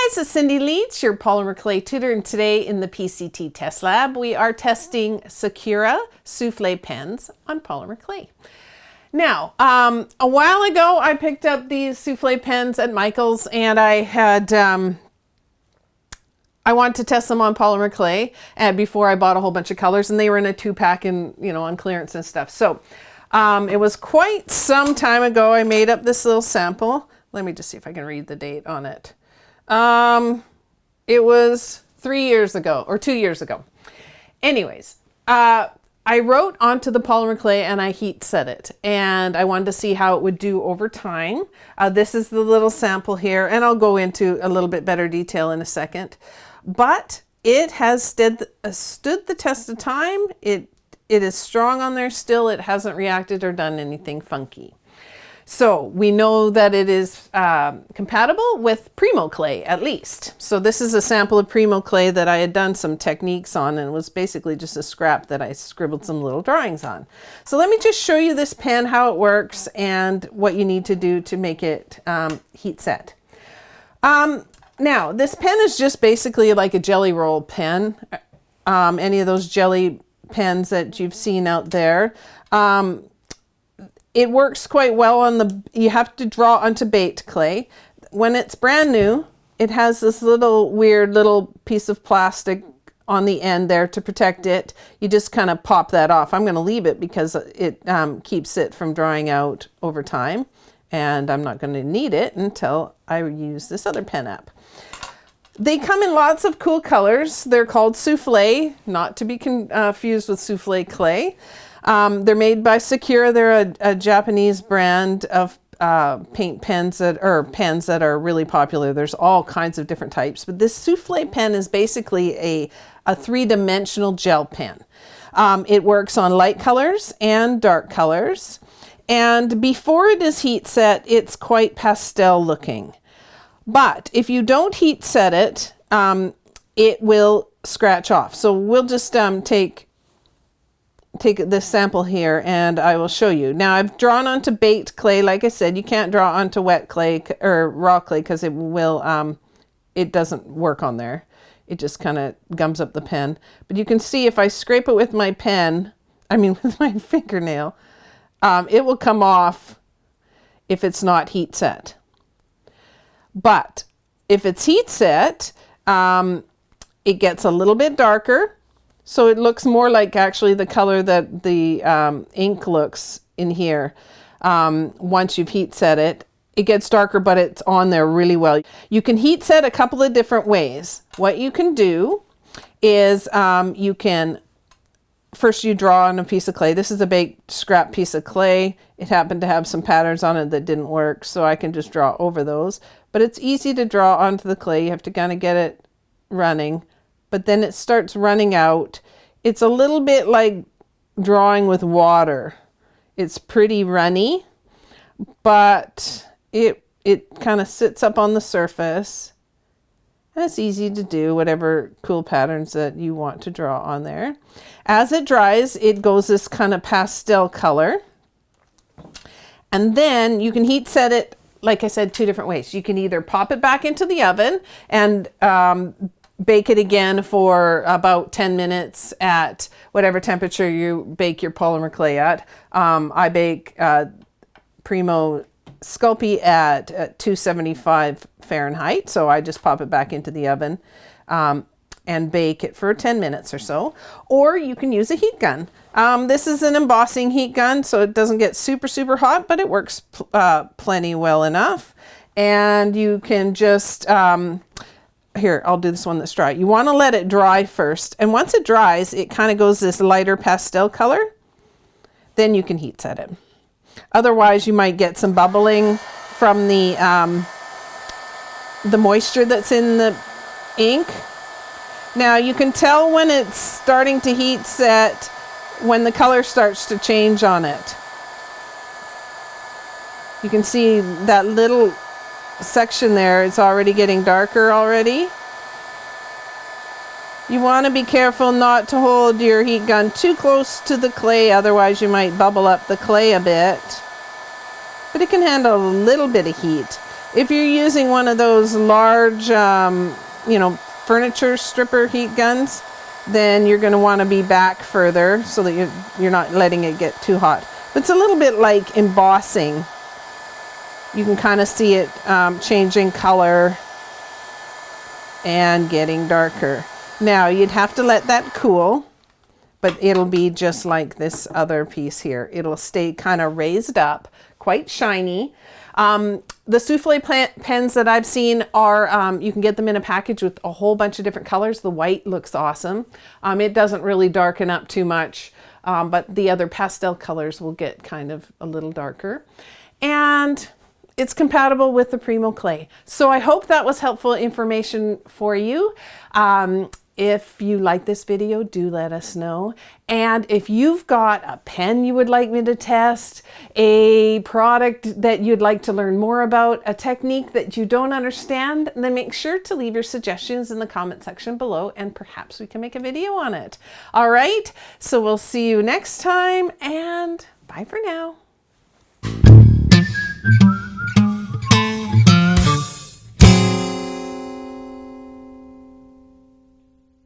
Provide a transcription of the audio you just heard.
guys, it's Cindy Lietz, your polymer clay tutor, and today in the PCT test lab we are testing Sakura Souffle pens on polymer clay. Now, a while ago I picked up these souffle pens at Michael's, and I wanted to test them on polymer clay, and before I bought a whole bunch of colors, and they were in a 2-pack and on clearance and stuff. So it was quite some time ago I made up this little sample. Let me just see if I can read the date on it. It was 3 years ago or 2 years ago. Anyways, I wrote onto the polymer clay and I heat set it, and I wanted to see how it would do over time. This is the little sample here, and I'll go into a little bit better detail in a second. But it has stood the test of time. It is strong on there still. It hasn't reacted or done anything funky. So we know that it is compatible with Premo clay, at least. So this is a sample of Premo clay that I had done some techniques on, and it was basically just a scrap that I scribbled some little drawings on. So let me just show you this pen, how it works, and what you need to do to make it heat set. Now, this pen is just basically like a jelly roll pen. Any of those jelly pens that you've seen out there. It works quite well on you have to draw onto baked clay. When it's brand new, it has this weird little piece of plastic on the end there to protect it. You just kind of pop that off. I'm going to leave it because it keeps it from drying out over time, and I'm not going to need it until I use this other pen app. They come in lots of cool colors. They're called Souffle, not to be confused with souffle clay. They're made by Sakura. They're a Japanese brand of paint pens that are really popular. There's all kinds of different types, but this souffle pen is basically a 3-dimensional gel pen. It works on light colors and dark colors, and before it is heat set, it's quite pastel looking. But if you don't heat set it, it will scratch off. So we'll just take this sample here and I will show you. Now I've drawn onto baked clay. Like I said, you can't draw onto wet clay or raw clay because it doesn't work on there. It just kind of gums up the pen. But you can see if I scrape it with my with my fingernail, it will come off if it's not heat set. But if it's heat set, it gets a little bit darker. So it looks more like actually the color that the ink looks in here. Once you've heat set it, it gets darker, but it's on there really well. You can heat set a couple of different ways. What you can do is first you draw on a piece of clay. This is a baked scrap piece of clay. It happened to have some patterns on it that didn't work, so I can just draw over those. But it's easy to draw onto the clay. You have to kind of get it running. But then it starts running out. It's a little bit like drawing with water. It's pretty runny, but it kind of sits up on the surface. And it's easy to do whatever cool patterns that you want to draw on there. As it dries, it goes this kind of pastel color. And then you can heat set it, like I said, 2 different ways. You can either pop it back into the oven and bake it again for about 10 minutes at whatever temperature you bake your polymer clay at. I bake Premo Sculpey at 275 Fahrenheit, so I just pop it back into the oven and bake it for 10 minutes or so. Or you can use a heat gun. This is an embossing heat gun, so it doesn't get super hot, but it works plenty well enough. And you can just here, I'll do this one that's dry. You want to let it dry first, and once it dries, it kind of goes this lighter pastel color. Then you can heat set it. Otherwise, you might get some bubbling from the moisture that's in the ink. Now you can tell when it's starting to heat set when the color starts to change on it. You can see that little section there, it's already getting darker already. You want to be careful not to hold your heat gun too close to the clay, otherwise you might bubble up the clay a bit. But it can handle a little bit of heat. If you're using one of those large, you know, furniture stripper heat guns, then you're going to want to be back further so that you're not letting it get too hot. It's a little bit like embossing. You can kind of see it changing color and getting darker. Now you'd have to let that cool, but it'll be just like this other piece here. It'll stay kind of raised up, quite shiny. The souffle pens that I've seen are, you can get them in a package with a whole bunch of different colors. The white looks awesome. It doesn't really darken up too much, but the other pastel colors will get kind of a little darker. And it's compatible with the Premo clay. So I hope that was helpful information for you. If you like this video, do let us know. And if you've got a pen you would like me to test, a product that you'd like to learn more about, a technique that you don't understand, then make sure to leave your suggestions in the comment section below and perhaps we can make a video on it. All right, so we'll see you next time and bye for now.